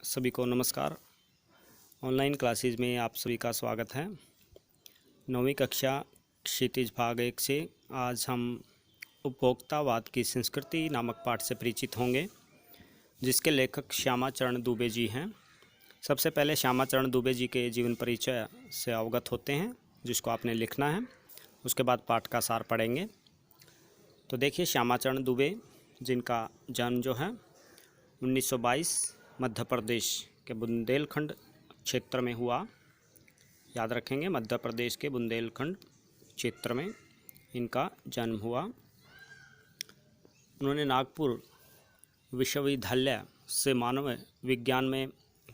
सभी को नमस्कार। ऑनलाइन क्लासेज में आप सभी का स्वागत है। 9वीं कक्षा क्षितिज भाग 1 से आज हम उपभोक्तावाद की संस्कृति नामक पाठ से परिचित होंगे, जिसके लेखक श्यामा चरण दुबे जी हैं। सबसे पहले श्यामा चरण दुबे जी के जीवन परिचय से अवगत होते हैं, जिसको आपने लिखना है। उसके बाद पाठ का सार पढ़ेंगे। तो देखिए, श्यामा चरण दुबे जिनका जन्म जो है 1922 मध्य प्रदेश के बुंदेलखंड क्षेत्र में हुआ। याद रखेंगे, मध्य प्रदेश के बुंदेलखंड क्षेत्र में इनका जन्म हुआ। उन्होंने नागपुर विश्वविद्यालय से मानव विज्ञान में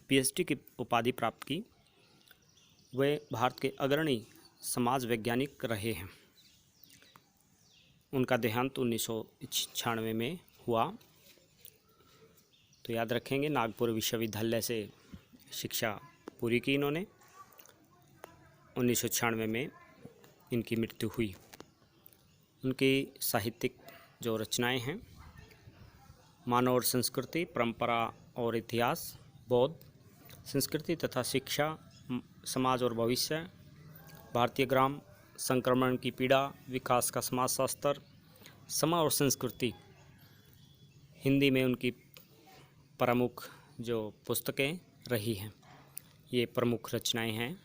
पीएचडी की उपाधि प्राप्त की। वे भारत के अग्रणी समाज वैज्ञानिक रहे हैं। उनका देहांत 1996 में हुआ। तो याद रखेंगे, नागपुर विश्वविद्यालय से शिक्षा पूरी की इन्होंने। 1996 में इनकी मृत्यु हुई। उनकी साहित्यिक जो रचनाएं हैं, मानव और संस्कृति, परंपरा और इतिहास, बौद्ध संस्कृति तथा शिक्षा, समाज और भविष्य, भारतीय ग्राम, संक्रमण की पीड़ा, विकास का समाजशास्त्र, समाज और संस्कृति, हिंदी में उनकी प्रमुख जो पुस्तकें रही हैं, ये प्रमुख रचनाएं हैं।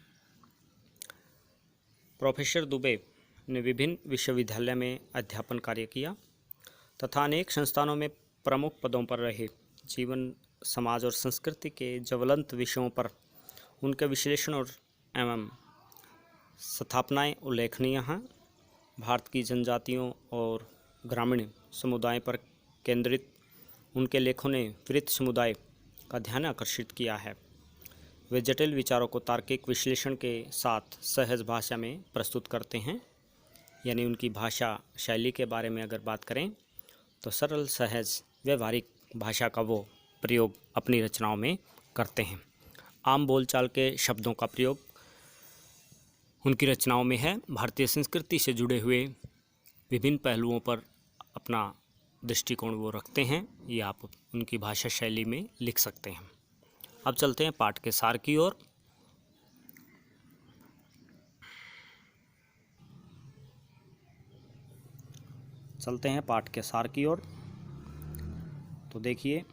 प्रोफेसर दुबे ने विभिन्न विश्वविद्यालय में अध्यापन कार्य किया तथा अनेक संस्थानों में प्रमुख पदों पर रहे। जीवन, समाज और संस्कृति के ज्वलंत विषयों पर उनके विश्लेषण और एवं स्थापनाएं उल्लेखनीय हैं। भारत की जनजातियों और ग्रामीण समुदाय पर केंद्रित उनके लेखों ने वृत्त समुदाय का ध्यान आकर्षित किया है। वे जटिल विचारों को तार्किक विश्लेषण के साथ सहज भाषा में प्रस्तुत करते हैं। यानी उनकी भाषा शैली के बारे में अगर बात करें तो सरल, सहज, व्यवहारिक भाषा का वो प्रयोग अपनी रचनाओं में करते हैं। आम बोलचाल के शब्दों का प्रयोग उनकी रचनाओं में है। भारतीय संस्कृति से जुड़े हुए विभिन्न पहलुओं पर अपना दृष्टिकोण वो रखते हैं। ये आप उनकी भाषा शैली में लिख सकते हैं। अब चलते हैं पाठ के सार की ओर। तो देखिए,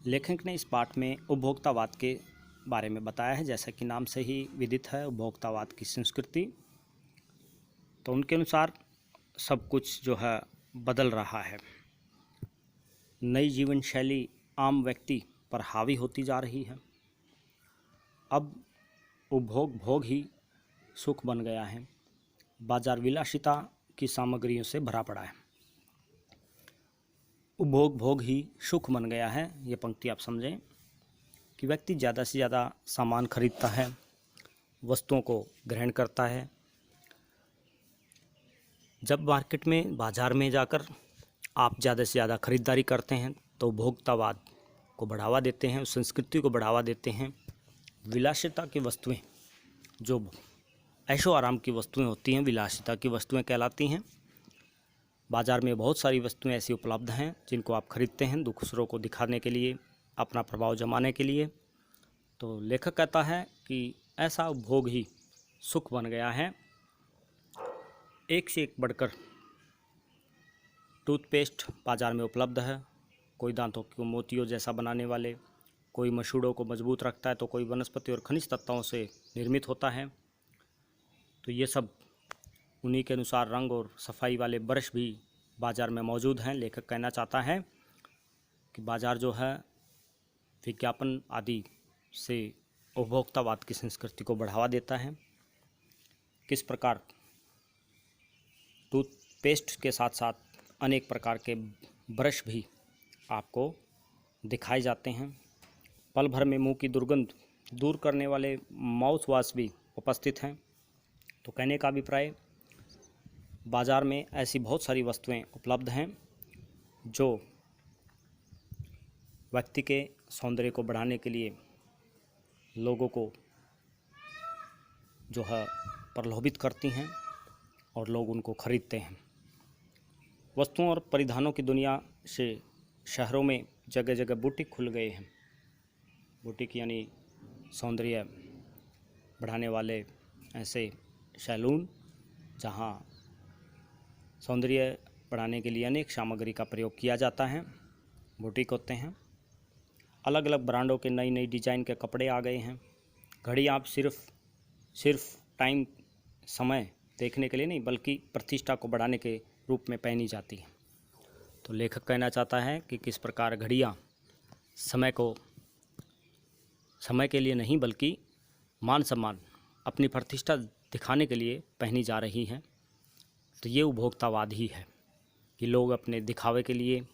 लेखक ने इस पाठ में उपभोक्तावाद के बारे में बताया है। जैसा कि नाम से ही विदित है, उपभोक्तावाद की संस्कृति। तो उनके अनुसार सब कुछ जो है बदल रहा है। नई जीवन शैली आम व्यक्ति पर हावी होती जा रही है। अब उपभोग भोग ही सुख बन गया है। बाजार विलासिता की सामग्रियों से भरा पड़ा है। उपभोग भोग ही सुख बन गया है। ये पंक्ति आप समझें कि व्यक्ति ज़्यादा से ज़्यादा सामान खरीदता है, वस्तुओं को ग्रहण करता है। जब मार्केट में, बाज़ार में जाकर आप ज़्यादा से ज़्यादा खरीदारी करते हैं तो उपभोक्तावाद को बढ़ावा देते हैं, उस संस्कृति को बढ़ावा देते हैं। विलासिता की वस्तुएं, जो ऐशो आराम की वस्तुएं होती हैं, विलासिता की वस्तुएं कहलाती हैं। बाज़ार में बहुत सारी वस्तुएं ऐसी उपलब्ध हैं जिनको आप खरीदते हैं दूसरों को दिखाने के लिए, अपना प्रभाव जमाने के लिए। तो लेखक कहता है कि ऐसा उपभोग ही सुख बन गया है। एक से एक बढ़कर टूथपेस्ट बाज़ार में उपलब्ध है। कोई दांतों को मोतियों जैसा बनाने वाले, कोई मसूड़ों को मजबूत रखता है, तो कोई वनस्पति और खनिज तत्वों से निर्मित होता है। तो ये सब उन्हीं के अनुसार रंग और सफाई वाले ब्रश भी बाज़ार में मौजूद हैं। लेखक कहना चाहता है कि बाज़ार जो है विज्ञापन आदि से उपभोक्तावाद की संस्कृति को बढ़ावा देता है। किस प्रकार टूथपेस्ट के साथ साथ अनेक प्रकार के ब्रश भी आपको दिखाए जाते हैं। पल भर में मुंह की दुर्गंध दूर करने वाले माउथ वॉश भी उपस्थित हैं। तो कहने का अभिप्राय, बाज़ार में ऐसी बहुत सारी वस्तुएं उपलब्ध हैं जो व्यक्ति के सौंदर्य को बढ़ाने के लिए लोगों को जो है प्रलोभित करती हैं और लोग उनको खरीदते हैं। वस्तुओं और परिधानों की दुनिया से शहरों में जगह जगह बुटीक खुल गए हैं। बुटीक यानी सौंदर्य बढ़ाने वाले ऐसे सैलून जहाँ सौंदर्य बढ़ाने के लिए अनेक सामग्री का प्रयोग किया जाता है, बुटीक होते हैं। अलग अलग ब्रांडों के नई नई डिज़ाइन के कपड़े आ गए हैं। घड़ी आप सिर्फ टाइम समय देखने के लिए नहीं बल्कि प्रतिष्ठा को बढ़ाने के रूप में पहनी जाती है। तो लेखक कहना चाहता है कि किस प्रकार घड़ियाँ समय के लिए नहीं बल्कि मान सम्मान अपनी प्रतिष्ठा दिखाने के लिए पहनी जा रही हैं। तो ये उपभोक्तावाद ही है कि लोग अपने दिखावे के लिए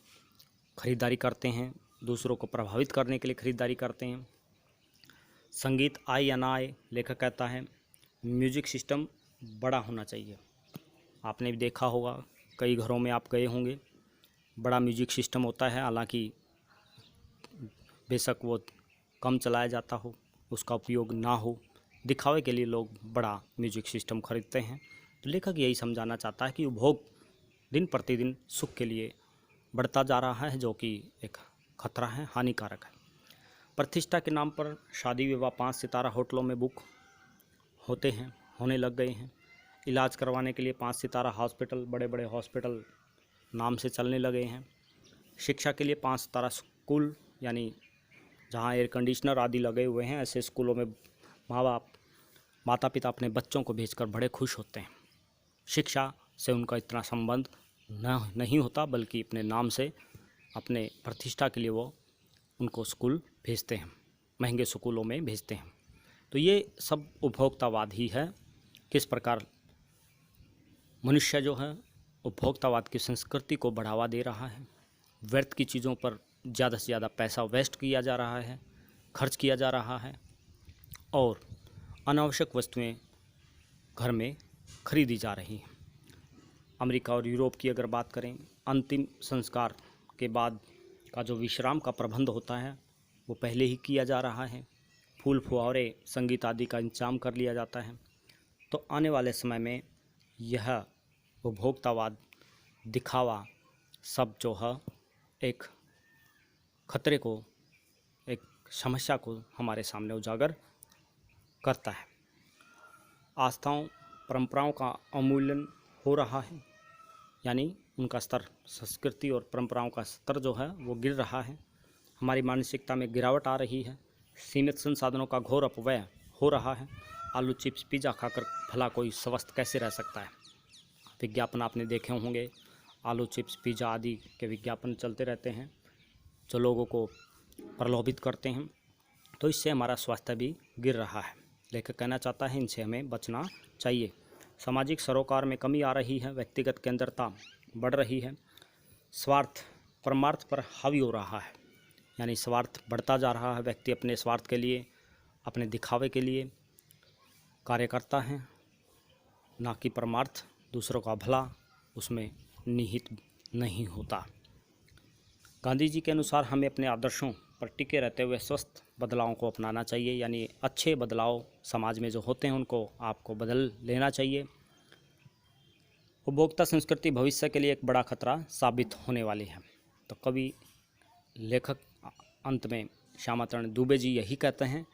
खरीदारी करते हैं, दूसरों को प्रभावित करने के लिए खरीदारी करते हैं। संगीत आए या ना आए, लेखक कहता है म्यूजिक सिस्टम बड़ा होना चाहिए। आपने भी देखा होगा, कई घरों में आप गए होंगे, बड़ा म्यूजिक सिस्टम होता है। हालांकि बेशक वो कम चलाया जाता हो, उसका उपयोग ना हो, दिखावे के लिए लोग बड़ा म्यूजिक सिस्टम खरीदते हैं। तो लेखक यही समझाना चाहता है कि उपभोग दिन प्रतिदिन सुख के लिए बढ़ता जा रहा है, जो कि एक खतरा है, हानिकारक है। प्रतिष्ठा के नाम पर शादी विवाह 5 सितारा होटलों में बुक होने लग गए हैं। इलाज करवाने के लिए 5 सितारा हॉस्पिटल, बड़े बड़े हॉस्पिटल नाम से चलने लगे हैं। शिक्षा के लिए 5 सितारा स्कूल यानी जहां एयर कंडीशनर आदि लगे हुए हैं, ऐसे स्कूलों में माता पिता अपने बच्चों को भेजकर बड़े खुश होते हैं। शिक्षा से उनका इतना संबंध नहीं होता, बल्कि अपने नाम से, अपने प्रतिष्ठा के लिए वो उनको स्कूल भेजते हैं, महंगे स्कूलों में भेजते हैं। तो ये सब उपभोक्तावाद ही है। किस प्रकार मनुष्य जो है उपभोक्तावाद की संस्कृति को बढ़ावा दे रहा है। व्यर्थ की चीज़ों पर ज़्यादा से ज़्यादा पैसा वेस्ट किया जा रहा है, खर्च किया जा रहा है और अनावश्यक वस्तुएं घर में खरीदी जा रही हैं। अमेरिका और यूरोप की अगर बात करें, अंतिम संस्कार के बाद का जो विश्राम का प्रबंध होता है वो पहले ही किया जा रहा है। फूल फुहारे, संगीत आदि का इंतजाम कर लिया जाता है। तो आने वाले समय में यह उपभोक्तावाद, दिखावा सब जो है एक खतरे को, एक समस्या को हमारे सामने उजागर करता है। आस्थाओं, परंपराओं का अवमूल्यन हो रहा है, यानी उनका स्तर, संस्कृति और परंपराओं का स्तर जो है वो गिर रहा है। हमारी मानसिकता में गिरावट आ रही है। सीमित संसाधनों का घोर अपव्यय हो रहा है। आलू चिप्स पिज़्ज़ा खाकर भला कोई स्वस्थ कैसे रह सकता है। विज्ञापन आपने देखे होंगे, आलू चिप्स पिज़्ज़ा आदि के विज्ञापन चलते रहते हैं जो लोगों को प्रलोभित करते हैं। तो इससे हमारा स्वास्थ्य भी गिर रहा है। लेखक कहना चाहता है इनसे हमें बचना चाहिए। सामाजिक सरोकार में कमी आ रही है, व्यक्तिगत केंद्रता बढ़ रही है, स्वार्थ परमार्थ पर हावी हो रहा है, यानी स्वार्थ बढ़ता जा रहा है। व्यक्ति अपने स्वार्थ के लिए, अपने दिखावे के लिए कार्य करता है, ना कि परमार्थ, दूसरों का भला उसमें निहित नहीं होता। गांधी जी के अनुसार हमें अपने आदर्शों पर टिके रहते हुए स्वस्थ बदलावों को अपनाना चाहिए, यानी अच्छे बदलाव समाज में जो होते हैं उनको आपको बदल लेना चाहिए। उपभोक्ता संस्कृति भविष्य के लिए एक बड़ा खतरा साबित होने वाली है। तो कवि लेखक अंत में श्यामाचरण दुबे जी यही कहते हैं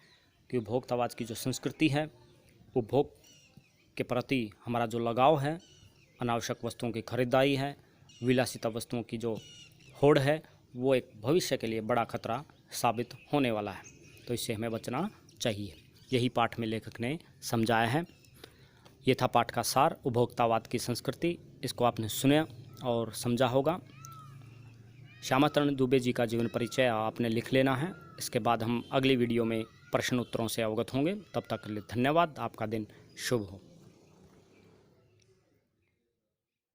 कि उपभोक्तावाद की जो संस्कृति है, उपभोग के प्रति हमारा जो लगाव है, अनावश्यक वस्तुओं की खरीदारी है, विलासिता वस्तुओं की जो होड़ है, वो एक भविष्य के लिए बड़ा खतरा साबित होने वाला है। तो इससे हमें बचना चाहिए। यही पाठ में लेखक ने समझाया है। ये था पाठ का सार, उपभोक्तावाद की संस्कृति। इसको आपने सुना और समझा होगा। श्यामाचरण दुबे जी का जीवन परिचय आपने लिख लेना है। इसके बाद हम अगली वीडियो में प्रश्न उत्तरों से अवगत होंगे। तब तक के लिए धन्यवाद। आपका दिन शुभ हो।